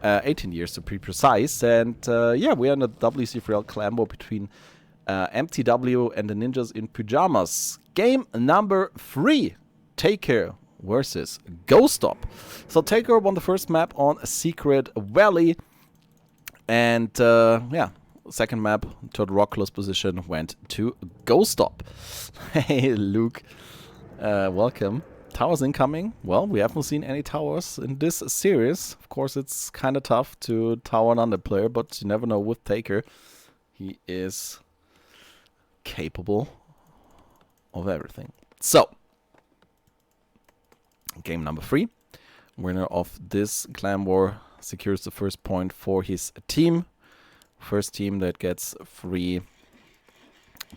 18 years to be precise. And yeah, we're in a WC3L clan war between mTw and the Ninjas in Pyjamas. Game number 3, Tak3r versus GoStop. So Tak3r won the first map on Secret Valley. And yeah, second map to the rock close position went to GoStop. Hey, Luke. Welcome. Towers incoming. Well, we haven't seen any towers in this series. Of course, it's kind of tough to tower an under player, but you never know with Tak3r. He is capable of everything. So, game number 3. Winner of this clan war secures the first point for his team. First team that gets 3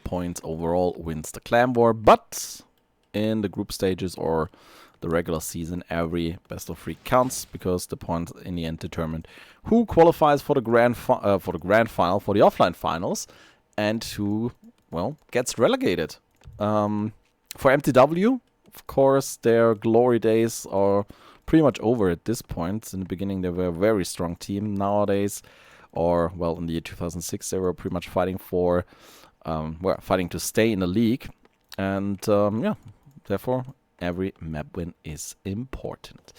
points overall wins the clan war, but in the group stages or the regular season, every best of 3 counts because the points in the end determine who qualifies for the grand final, for the offline finals, and who, well, gets relegated. For mTw, of course, their glory days are pretty much over at this point. In the beginning, they were a very strong team. Nowadays, or well, in the year 2006, they were pretty much fighting for, fighting to stay in the league, and yeah. Therefore, every map win is important.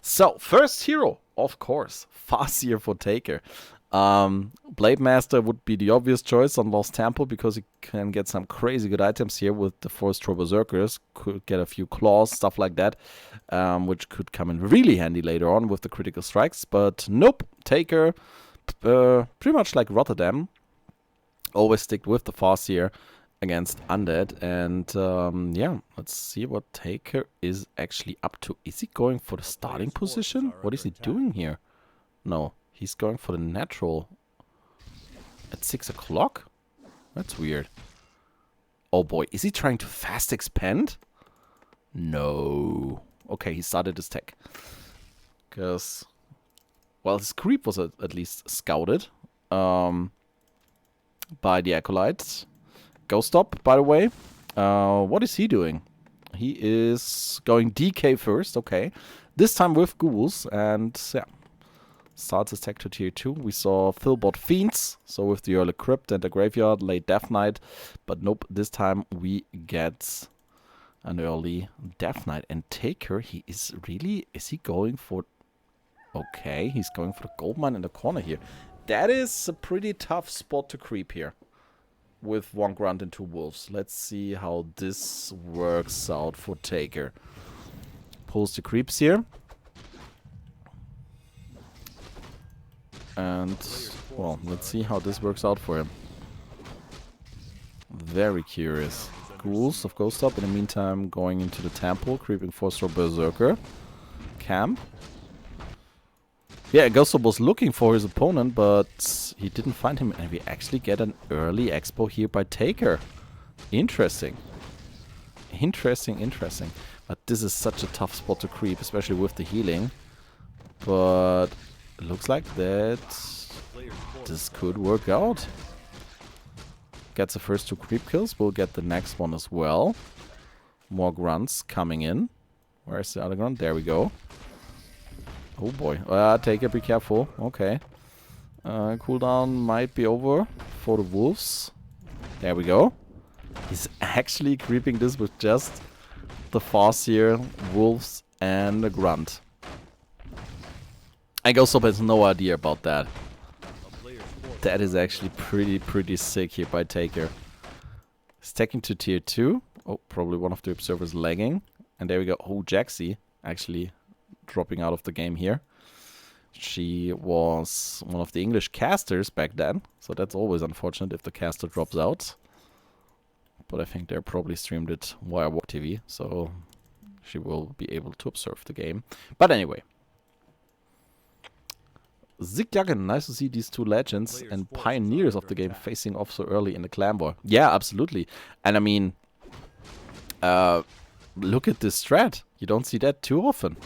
So, first hero, of course, fischieee for Tak3r. Blade Master would be the obvious choice on Lost Temple because you can get some crazy good items here with the Force Throw Berserkers. Could get a few claws, stuff like that, which could come in really handy later on with the critical strikes. But nope, Tak3r, pretty much like Rotterdam, always stick with the fischieee against Undead, and yeah, let's see what Tak3r is actually up to. Is he going for the starting position? What is he doing here? No, he's going for the natural at 6 o'clock? That's weird. Oh boy, is he trying to fast expand? No. Okay, he started his tech. Because, well, his creep was at least scouted by the Acolytes. GoStop, by the way, what is he doing? He is going DK first, okay. This time with ghouls, and yeah, starts his tech to tier 2. We saw Philbot Fiends, so with the early Crypt and the Graveyard, late Death Knight. But nope, this time we get an early Death Knight. And Tak3r, he is really, is he going for, okay, he's going for the gold mine in the corner here. That is a pretty tough spot to creep here. With 1 grunt and 2 wolves. Let's see how this works out for Tak3r. Pulls the creeps here. And, well, let's see how this works out for him. Very curious. Ghouls of GoStop in the meantime going into the temple, creeping Force Throw Berserker. Camp. Yeah, GoStop was looking for his opponent, but he didn't find him. And we actually get an early expo here by Tak3r. Interesting. Interesting. But this is such a tough spot to creep, especially with the healing. But it looks like that this could work out. Gets the first 2 creep kills. We'll get the next one as well. More grunts coming in. Where's the other grunt? There we go. Oh boy. Tak3r, be careful. Okay. Cooldown might be over for the wolves. There we go. He's actually creeping this with just the fischieee, wolves, and the grunt. And GoStop has no idea about that. That is actually pretty sick here by Tak3r. He's taking to tier 2. Oh, probably one of the observers lagging. And there we go. Oh, Jaxie actually dropping out of the game here. She was one of the English casters back then, so that's always unfortunate if the caster drops out. But I think they probably streamed it via Walk TV, so she will be able to observe the game. But anyway. Zigjagen, nice to see these 2 legends and pioneers of the game facing off so early in the clan war. Yeah, absolutely. And I mean, look at this strat. You don't see that too often.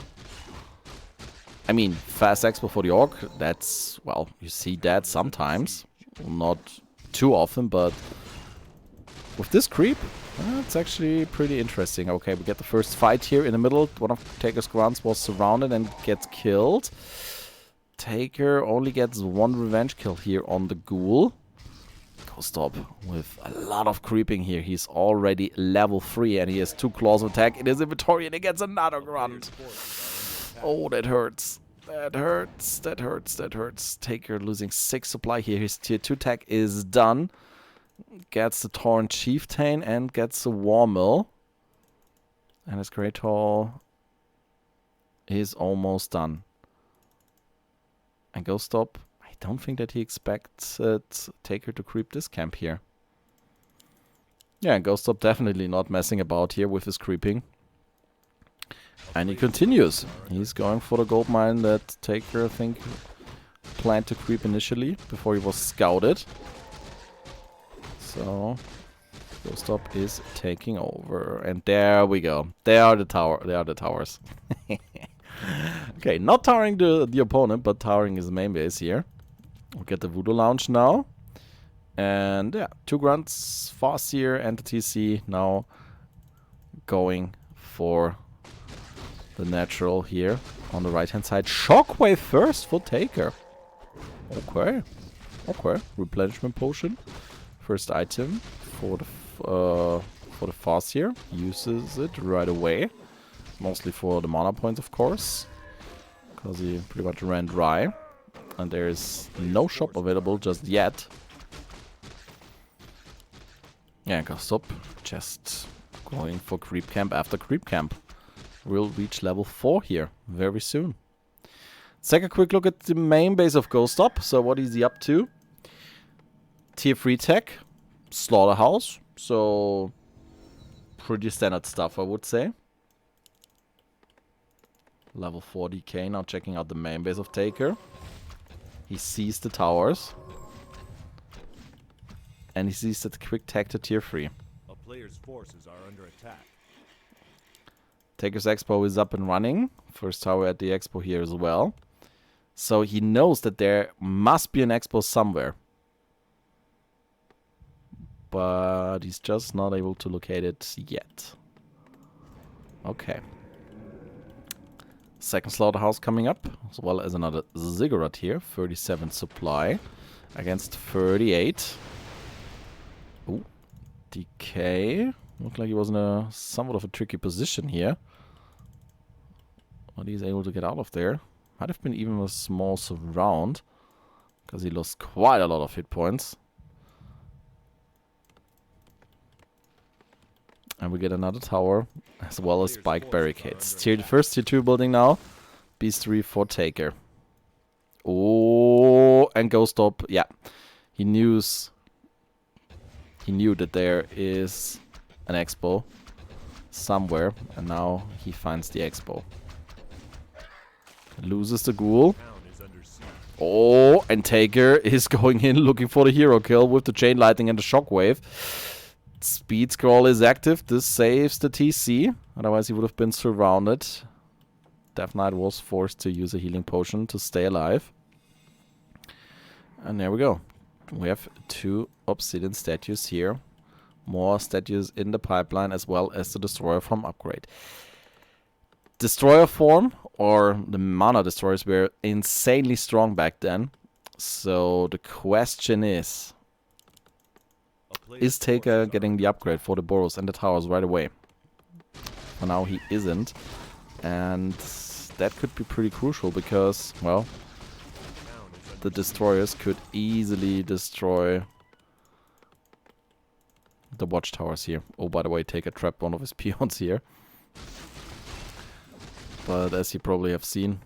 I mean, fast expo for the Orc, that's, well, you see that sometimes. Not too often, but with this creep, it's actually pretty interesting. Okay, we get the first fight here in the middle. One of Tak3r's grunts was surrounded and gets killed. Tak3r only gets one revenge kill here on the ghoul. GoStop with a lot of creeping here. He's already level 3 and he has 2 claws of attack in his inventory and he gets another grunt. Oh, that hurts. That hurts. That hurts. That hurts. Tak3r losing 6 supply here. His tier 2 tech is done. Gets the Torrent Chieftain and gets the War Mill. And his Great Hall is almost done. And GoStop, I don't think that he expects Tak3r to creep this camp here. Yeah, GoStop definitely not messing about here with his creeping. And he continues. He's going for the gold mine that Tak3r, I think, planned to creep initially before he was scouted. So GoStop is taking over, and there we go. There are the towers. Okay, not towering the opponent, but towering his main base here. We'll get the Voodoo Lounge now, and yeah, 2 grunts, Farseer and the TC now going for the natural here on the right hand side. Shockwave first for Tak3r. Okay, okay, replenishment potion. First item for the Farseer. Uses it right away. Mostly for the mana points, of course. Because he pretty much ran dry. And there is no shop available just yet. Yeah, GoStop just going for creep camp after creep camp. We'll reach level 4 here very soon. Let's take a quick look at the main base of GoStop. So what is he up to? Tier 3 tech, Slaughterhouse, so pretty standard stuff, I would say. Level 4 DK, now checking out the main base of Tak3r. He sees the towers. And he sees that quick tech to tier 3. A player's forces are under attack. Tak3r's expo is up and running. First tower at the expo here as well. So he knows that there must be an expo somewhere. But he's just not able to locate it yet. Okay. Second slaughterhouse coming up, as well as another ziggurat here. 37 supply against 38. Ooh, DK. Looked like he was in a somewhat of a tricky position here. But he's able to get out of there. Might have been even a small surround, because he lost quite a lot of hit points. And we get another tower, as well as spike barricades. First tier 2 building now. Beast 3 for Tak3r. Oh, and GoStop. Yeah, he knew that there is an expo somewhere, and now he finds the expo. Loses the ghoul. Oh, and Tak3r is going in looking for the hero kill with the chain lightning and the shockwave. Speed scroll is active. This saves the TC. Otherwise he would have been surrounded. Death Knight was forced to use a healing potion to stay alive. And there we go. We have 2 obsidian statues here. More statues in the pipeline, as well as the destroyer form upgrade. Destroyer form, or the mana destroyers, were insanely strong back then. So the question is Tak3r getting the upgrade for the burrows and the towers right away? For now he isn't. And that could be pretty crucial because, well, the destroyers could easily destroy the watchtowers here. Oh, by the way, Tak3r trapped one of his peons here. But as you probably have seen,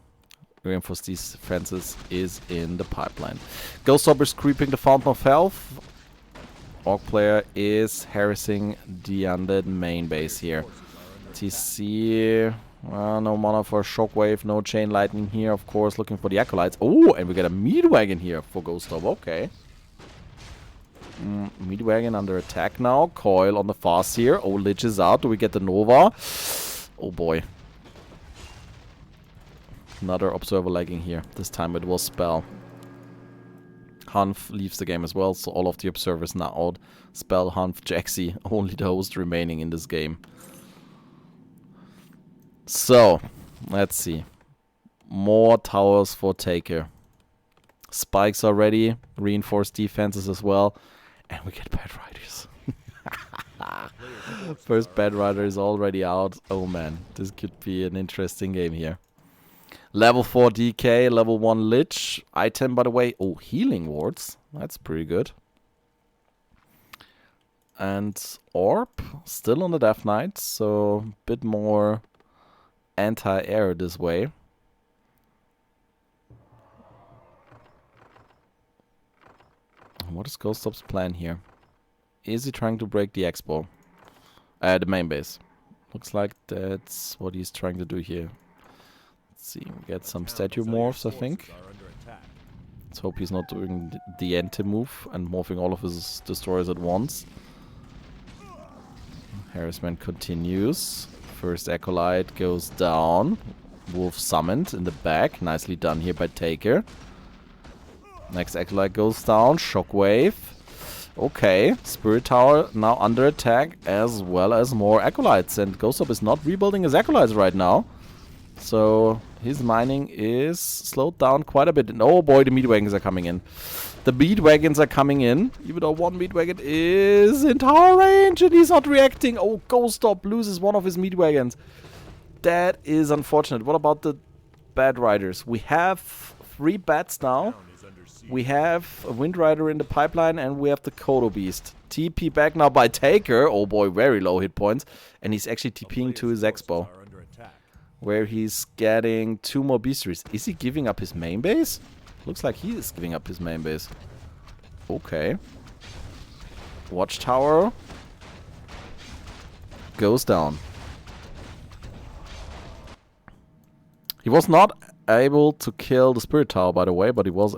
reinforced these defenses is in the pipeline. GoStop is creeping the Fountain of Health. Orc player is harassing the undead main base here. TC, no mana for a shockwave, no chain lightning here, of course, looking for the acolytes. Oh, and we get a meat wagon here for GoStop, okay. Meat wagon under attack now. Coil on the Farseer. Oh, Lich is out. Do we get the Nova? Oh boy. Another observer lagging here. This time it was Spell. Hanf leaves the game as well, so all of the observers now out. Spell, Hanf, Jaxi, only the host remaining in this game. So, let's see. More towers for Tak3r. Spikes already. Reinforced defenses as well. And we get Bad Riders. First Bad Rider is already out. Oh man, this could be an interesting game here. Level 4 DK, level 1 Lich. Item, by the way. Oh, healing wards. That's pretty good. And Orb, still on the Death Knight, so a bit more anti-air this way. What is GoStop's plan here? Is he trying to break the expo? The main base. Looks like that's what he's trying to do here. Let's see, we get some statue morphs, I think. Let's hope he's not doing the anti-move and morphing all of his destroyers at once. Harassment continues. First Acolyte goes down. Wolf summoned in the back. Nicely done here by Tak3r. Next Acolyte goes down. Shockwave. Okay. Spirit Tower now under attack, as well as more Acolytes. And GoStop is not rebuilding his Acolytes right now. So his mining is slowed down quite a bit. And oh boy, the meat wagons are coming in. The meat wagons are coming in. Even though one meat wagon is in tower range and he's not reacting. Oh, GoStop loses one of his meat wagons. That is unfortunate. What about the Bad Riders? We have 3 bats now. We have a Wind Rider in the pipeline and we have the Kodo Beast. TP back now by Tak3r. Oh boy, very low hit points. And he's actually TPing to his Expo, where he's getting 2 more beasteries. Is he giving up his main base? Looks like he is giving up his main base. Okay. Watchtower goes down. He was not able to kill the Spirit Tower, by the way, but he was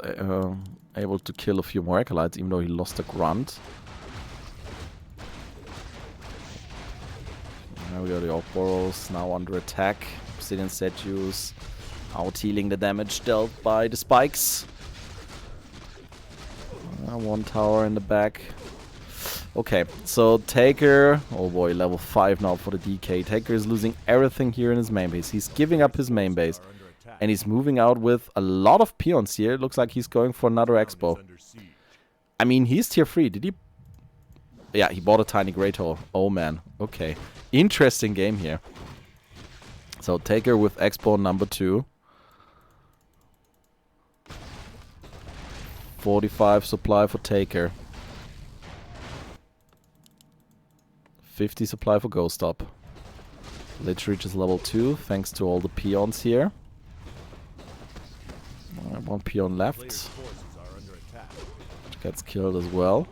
able to kill a few more Acolytes, even though he lost the Grunt. Now we got the Orc Burrows now under attack. Obsidian statues out healing the damage dealt by the spikes. 1 tower in the back. Okay, so Tak3r, oh boy, level 5 now for the DK. Tak3r is losing everything here in his main base. He's giving up his main base. And he's moving out with a lot of peons here. Looks like he's going for another Expo. I mean, he's tier 3. Did he? Yeah, he bought a tiny Great Hall. Oh man, okay. Interesting game here. So Tak3r with Expo number 2. 45 supply for Tak3r. 50 supply for GoStop. Lich reaches level 2 thanks to all the peons here. 1 peon left. Which gets killed as well.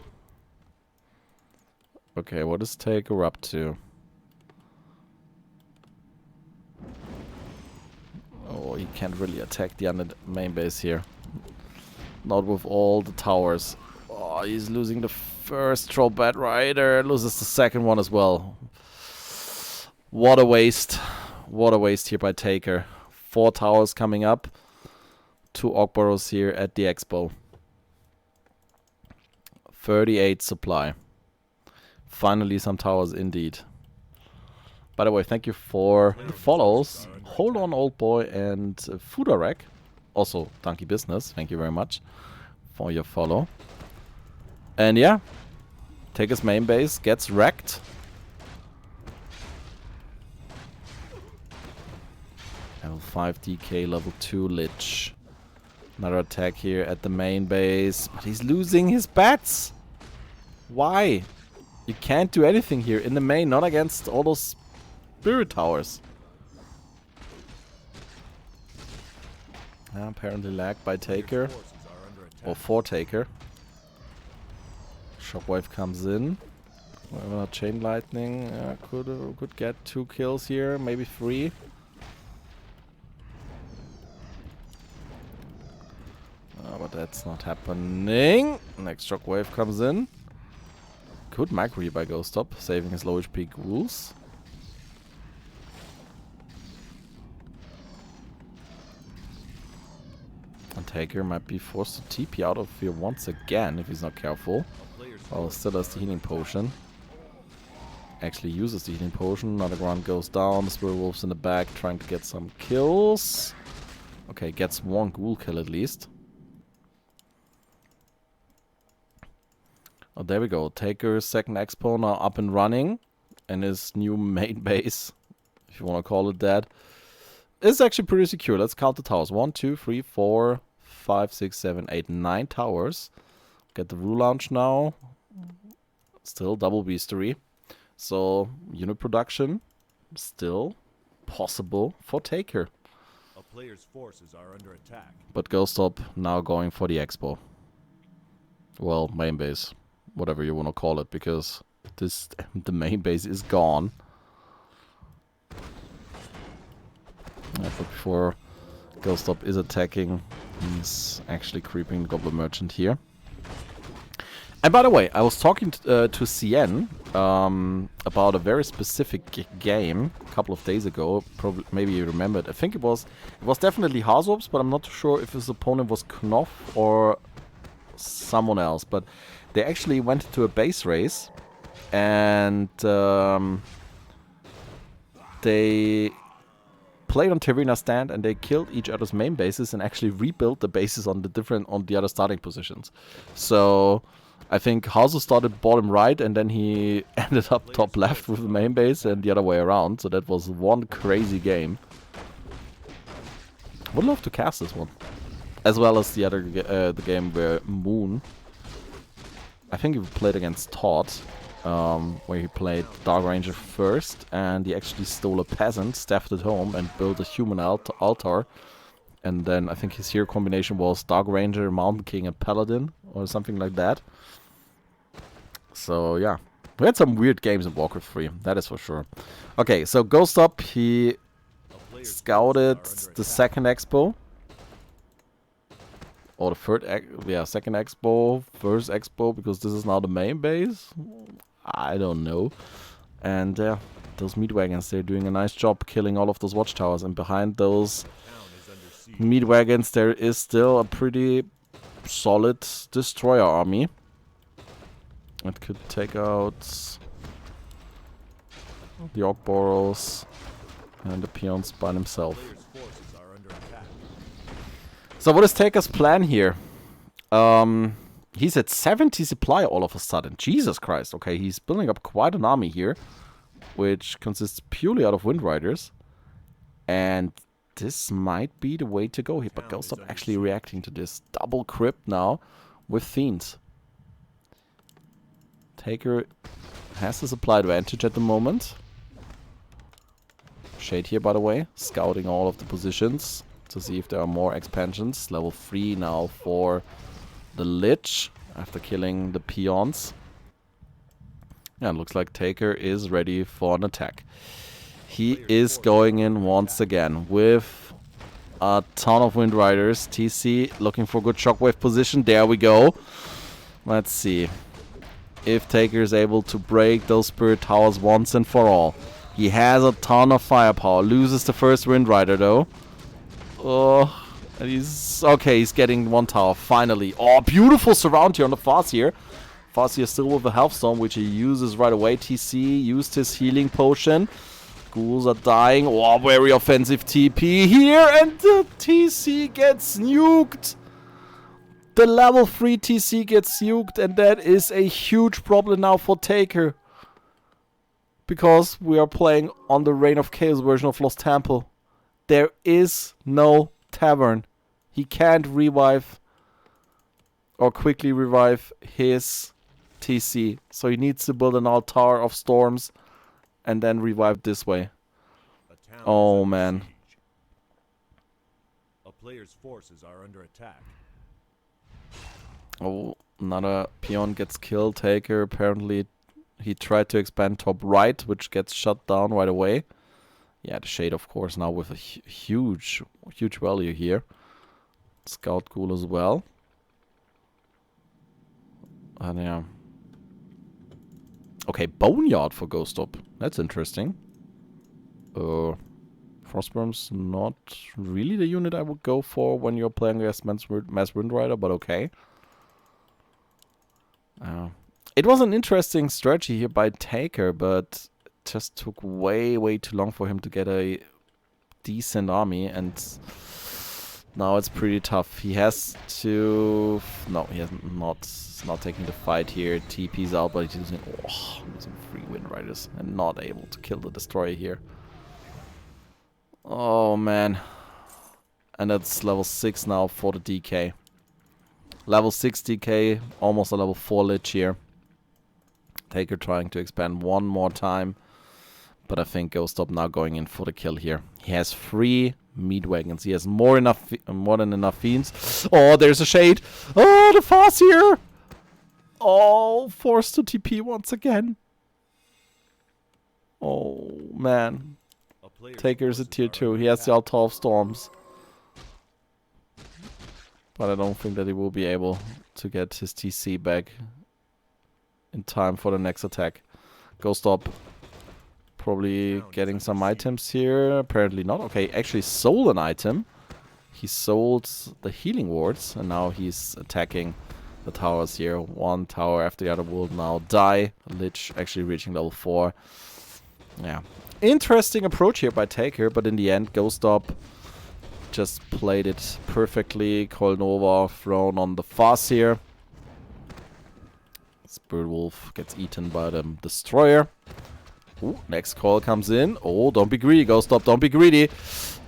Okay, what is Tak3r up to? Oh, he can't really attack the main base here. Not with all the towers. Oh, he's losing the first troll Bad Rider. Loses the second one as well. What a waste. What a waste here by Tak3r. 4 towers coming up. 2 Orc Burrows here at the Expo. 38 supply. Finally some towers indeed. By the way, thank you for the follows. Hold on, old boy, and Foodarek. Also, Donkey Business. Thank you very much for your follow. And yeah, Tak3r's main base gets wrecked. Level 5 DK, level 2 Lich. Another attack here at the main base. But he's losing his bats. Why? You can't do anything here in the main, not against all those Spirit Towers. Apparently lagged by Tak3r. Or for Tak3r. Shockwave comes in. Chain Lightning could get 2 kills here, maybe 3. But that's not happening. Next Shockwave comes in. Good Macri by GoStop, saving his low HP ghouls. And Tak3r might be forced to TP out of here once again if he's not careful. Oh, still has the healing potion. Actually uses the healing potion. Another Grunt goes down. The Spirit Wolf's in the back trying to get some kills. Okay, gets 1 ghoul kill at least. Oh, there we go. Tak3r's second expo now up and running. And his new main base, if you want to call it that, is actually pretty secure. Let's count the towers. 1, 2, 3, 4, 5, 6, 7, 8, 9 towers. Get the rule launch now. Still double beastery. So, unit production still possible for Tak3r. A player's forces are under attack. But GoStop now going for the expo. Well, main base. Whatever you want to call it, because the main base is gone. Yeah, but before GoStop is attacking, he's actually creeping the Goblin Merchant here. And by the way, I was talking to CN about a very specific game a couple of days ago. Probably, maybe you remember it. I think it was definitely Hazops, but I'm not sure if his opponent was Knopf or someone else. But they actually went to a base race, and they played on Terina stand, and they killed each other's main bases and actually rebuilt the bases on the other starting positions. So I think Hauser started bottom right, and then he ended up top left with the main base, and the other way around. So that was one crazy game. Would love to cast this one, as well as the other the game where Moon, I think he played against Todd, where he played Dark Ranger first, and he actually stole a peasant, staffed it home, and built a human altar. And then I think his hero combination was Dark Ranger, Mountain King, and Paladin, or something like that. So yeah, we had some weird games in Warcraft 3, that is for sure. Okay, so GoStop, he scouted the second expo. Or the third, second expo, first expo, because this is now the main base. I don't know. And those meat wagons, they're doing a nice job killing all of those watchtowers. And behind those meat wagons, there is still a pretty solid destroyer army. It could take out the Orc Boros and the peons by themselves. So what is Tak3r's plan here? He's at 70 supply all of a sudden. Jesus Christ. Okay, he's building up quite an army here, which consists purely out of Wind Riders. And this might be the way to go here. But GoStop actually reacting to this. Double crypt now with Fiends. Tak3r has the supply advantage at the moment. Shade here, by the way. Scouting all of the positions to see if there are more expansions. Level 3 now for the Lich after killing the peons. Yeah, it looks like Tak3r is ready for an attack. He is going in once again with a ton of Wind Riders. TC looking for good shockwave position. There we go. Let's see if Tak3r is able to break those Spirit Towers once and for all. He has a ton of firepower. Loses the first Wind Rider though. Oh, and he's okay. He's getting one tower finally. Oh, beautiful surround here on the Farseer. Farseer still with the Healthstone, which he uses right away. TC used his healing potion. Ghouls are dying. Oh, very offensive TP here, and the TC gets nuked. The level 3 TC gets nuked, and that is a huge problem now for Tak3r, because we are playing on the Reign of Chaos version of Lost Temple. There is no tavern. He can't revive or quickly revive his TC. So he needs to build an altar of storms and then revive this way. Oh man. A player's forces are under attack. Oh, another peon gets killed. Tak3r apparently he tried to expand top right, which gets shut down right away. Yeah, the Shade, of course, now with a huge value here. Scout Ghoul as well. And yeah. Okay, Boneyard for GoStop. That's interesting. Frostworm's not really the unit I would go for when you're playing against Mass Wind Rider, but okay. It was an interesting strategy here by Tak3r, but just took way too long for him to get a decent army, and Now it's pretty tough. He has to... No, he has not. He's not taking the fight here. TP's out, but he's using... Oh, using 3 Wind Riders. And not able to kill the Destroyer here. Oh, man. And that's level 6 now for the DK. Level 6 DK. Almost a level 4 Lich here. Tak3r trying to expand one more time. But I think GoStop now going in for the kill here. He has 3 meat wagons. He has more than enough fiends. Oh, there's a shade. Oh, the Farseer. Oh, forced to TP once again. Oh, man. Tak3r's a tier 2. He has the Altar of Storms. But I don't think that he will be able to get his TC back in time for the next attack. GoStop probably getting some items here. Apparently not. Okay, actually sold an item. He sold the healing wards, and now he's attacking the towers here. One tower after the other will now die. Lich actually reaching level 4. Yeah. Interesting approach here by Tak3r, but in the end, GoStop just played it perfectly. Coil Nova thrown on the Farseer. Spirit Wolf gets eaten by the Destroyer. Ooh, next call comes in. Oh, don't be greedy, GoStop. Don't be greedy.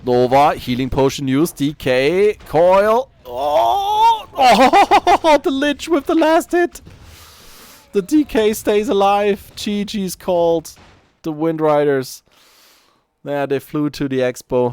Nova, healing potion used. DK, Coil. Oh, oh, the Lich with the last hit. The DK stays alive. GG's called. The Wind Riders. Yeah, they flew to the expo.